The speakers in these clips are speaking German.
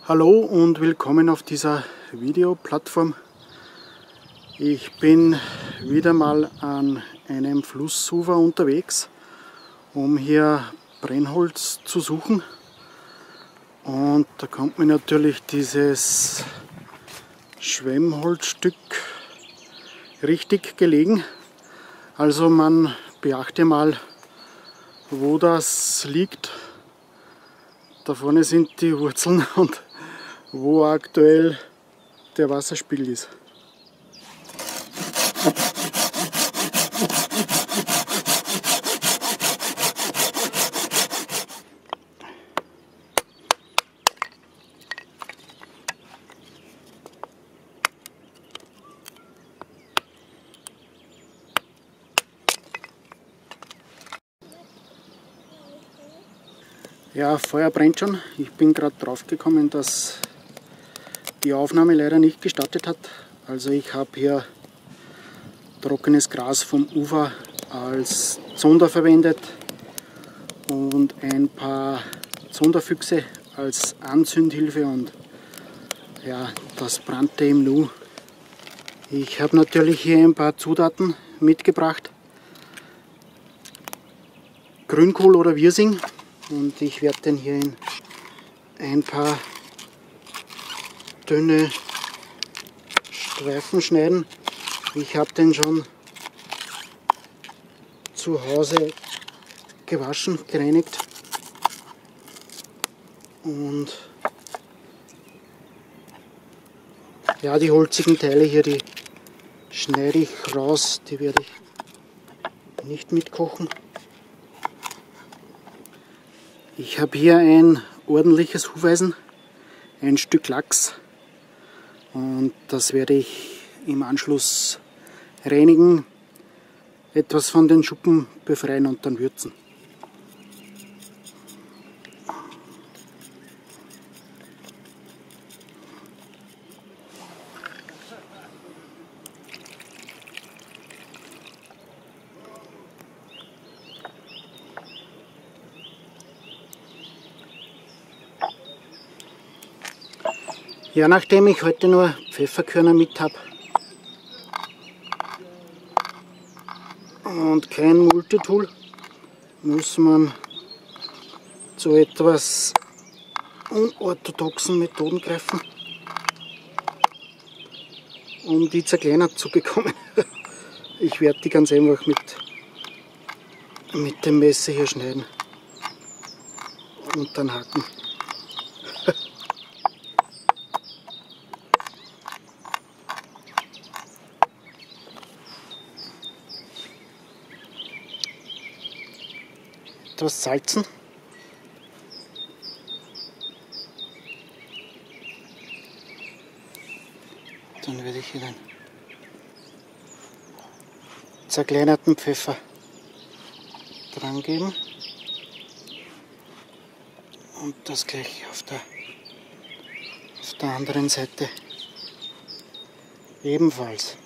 Hallo und willkommen auf dieser Videoplattform. Ich bin wieder mal an einem Flussufer unterwegs, um hier Brennholz zu suchen. Und da kommt mir natürlich dieses Schwemmholzstück richtig gelegen. Also man beachte mal, wo das liegt. Da vorne sind die Wurzeln und wo aktuell der Wasserspiegel ist. Ja, Feuer brennt schon. Ich bin gerade drauf gekommen, dass die Aufnahme leider nicht gestartet hat. Also ich habe hier trockenes Gras vom Ufer als Zunder verwendet und ein paar Zunderfüchse als Anzündhilfe, und ja, das brannte im Nu. Ich habe natürlich hier ein paar Zutaten mitgebracht. Grünkohl oder Wirsing. Und ich werde den hier in ein paar dünne Streifen schneiden. Ich habe den schon zu Hause gewaschen, gereinigt. Und ja, die holzigen Teile hier, die schneide ich raus, die werde ich nicht mitkochen. Ich habe hier ein ordentliches Hufeisen, ein Stück Lachs, und das werde ich im Anschluss reinigen, etwas von den Schuppen befreien und dann würzen. Ja, nachdem ich heute nur Pfefferkörner mit habe und kein Multitool, muss man zu etwas unorthodoxen Methoden greifen, um die zerkleinert zu bekommen. Ich werde die ganz einfach mit dem Messer hier schneiden und dann hacken. Etwas salzen. Dann werde ich hier den zerkleinerten Pfeffer dran geben und das gleich auf der anderen Seite ebenfalls.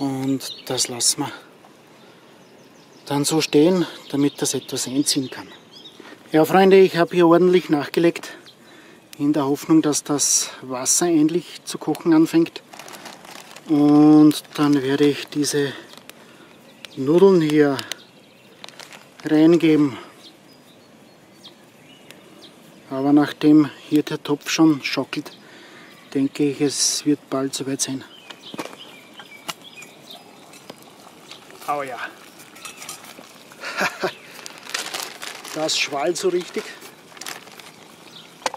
Und das lassen wir dann so stehen, damit das etwas einziehen kann. Ja, Freunde, ich habe hier ordentlich nachgelegt, in der Hoffnung, dass das Wasser endlich zu kochen anfängt. Und dann werde ich diese Nudeln hier reingeben. Aber nachdem hier der Topf schon schockelt, denke ich, es wird bald soweit sein. Oh ja. Das schwallt so richtig.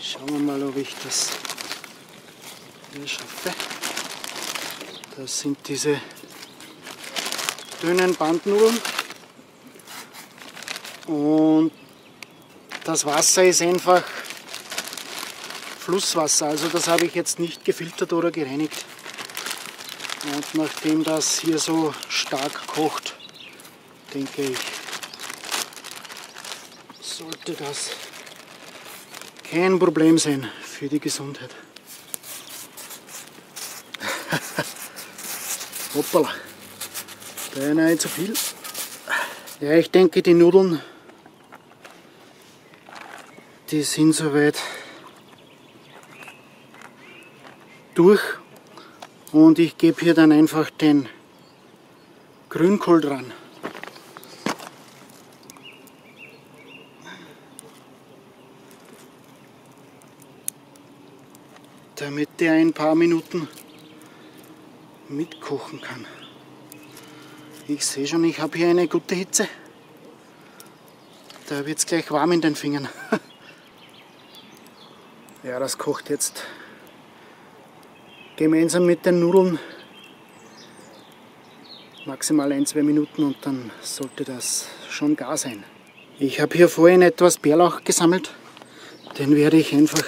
Schauen wir mal, ob ich das hier schaffe. Das sind diese dünnen Bandnudeln. Und das Wasser ist einfach Flusswasser. Also das habe ich jetzt nicht gefiltert oder gereinigt. Und nachdem das hier so stark kocht, denke ich, sollte das kein Problem sein für die Gesundheit. Hoppala, beinahe zu viel. Ja, ich denke, die Nudeln, die sind soweit durch und ich gebe hier dann einfach den Grünkohl dran. Damit der ein paar Minuten mitkochen kann. Ich sehe schon, ich habe hier eine gute Hitze. Da wird es gleich warm in den Fingern. Ja, das kocht jetzt gemeinsam mit den Nudeln maximal 1-2 Minuten und dann sollte das schon gar sein. Ich habe hier vorhin etwas Bärlauch gesammelt. Den werde ich einfach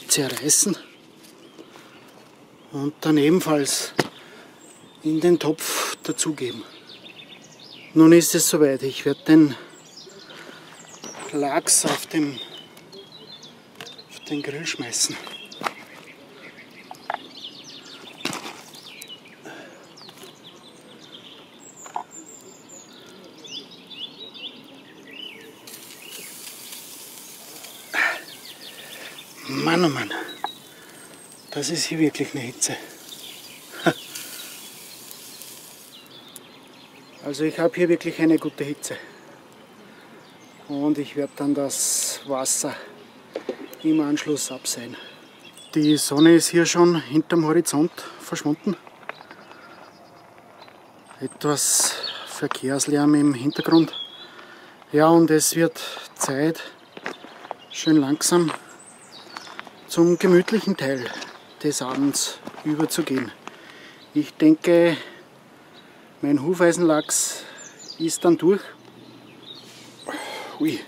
zerreißen und dann ebenfalls in den Topf dazugeben. Nun ist es soweit. Ich werde den Lachs auf den Grill schmeißen. Mann, oh Mann, das ist hier wirklich eine Hitze. Also ich habe hier wirklich eine gute Hitze. Und ich werde dann das Wasser im Anschluss abseihen. Die Sonne ist hier schon hinterm Horizont verschwunden. Etwas Verkehrslärm im Hintergrund. Ja, und es wird Zeit, schön langsam zum gemütlichen Teil des Abends überzugehen. Ich denke, mein Hufeisenlachs ist dann durch. Ui,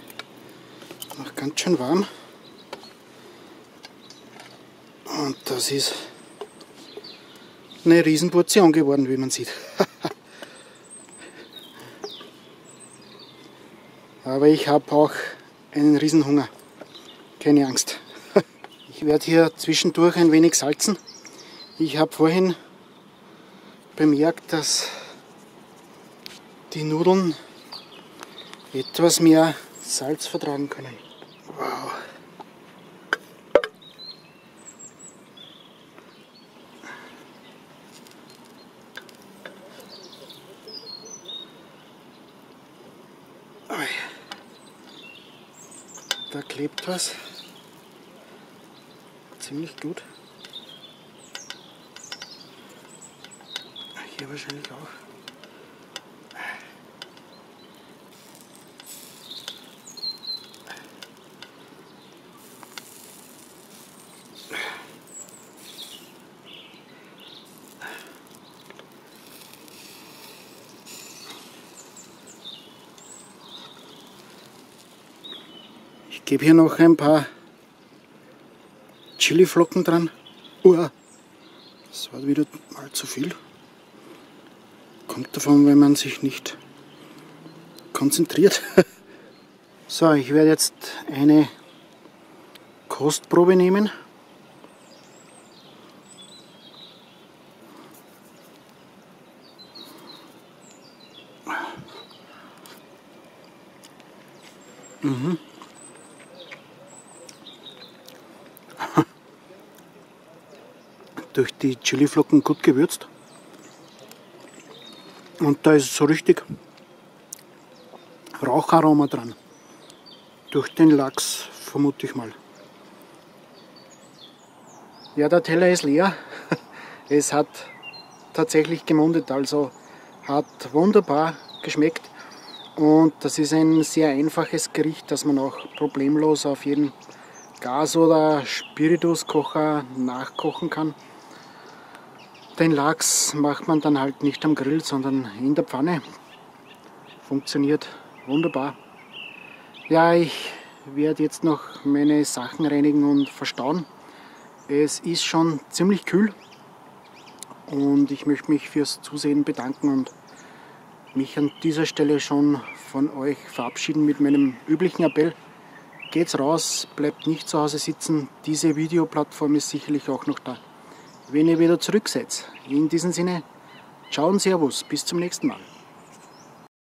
noch ganz schön warm. Und das ist eine Riesenportion geworden, wie man sieht. Aber ich habe auch einen Riesenhunger. Keine Angst. Ich werde hier zwischendurch ein wenig salzen. Ich habe vorhin bemerkt, dass die Nudeln etwas mehr Salz vertragen können. Wow. Da klebt was. Ziemlich gut. Hier wahrscheinlich auch. Ich gebe hier noch ein paar Chiliflocken dran. Das war wieder mal zu viel. Kommt davon, wenn man sich nicht konzentriert. So, ich werde jetzt eine Kostprobe nehmen. Durch die Chiliflocken gut gewürzt. Und da ist so richtig Raucharoma dran. Durch den Lachs, vermute ich mal. Ja, der Teller ist leer. Es hat tatsächlich gemundet, also hat wunderbar geschmeckt. Und das ist ein sehr einfaches Gericht, das man auch problemlos auf jeden Gas- oder Spirituskocher nachkochen kann. Den Lachs macht man dann halt nicht am Grill, sondern in der Pfanne. Funktioniert wunderbar. Ja, ich werde jetzt noch meine Sachen reinigen und verstauen. Es ist schon ziemlich kühl und ich möchte mich fürs Zusehen bedanken und mich an dieser Stelle schon von euch verabschieden mit meinem üblichen Appell. Geht's raus, bleibt nicht zu Hause sitzen. Diese Videoplattform ist sicherlich auch noch da, wenn ihr wieder zurück seid. In diesem Sinne, ciao und servus, bis zum nächsten Mal.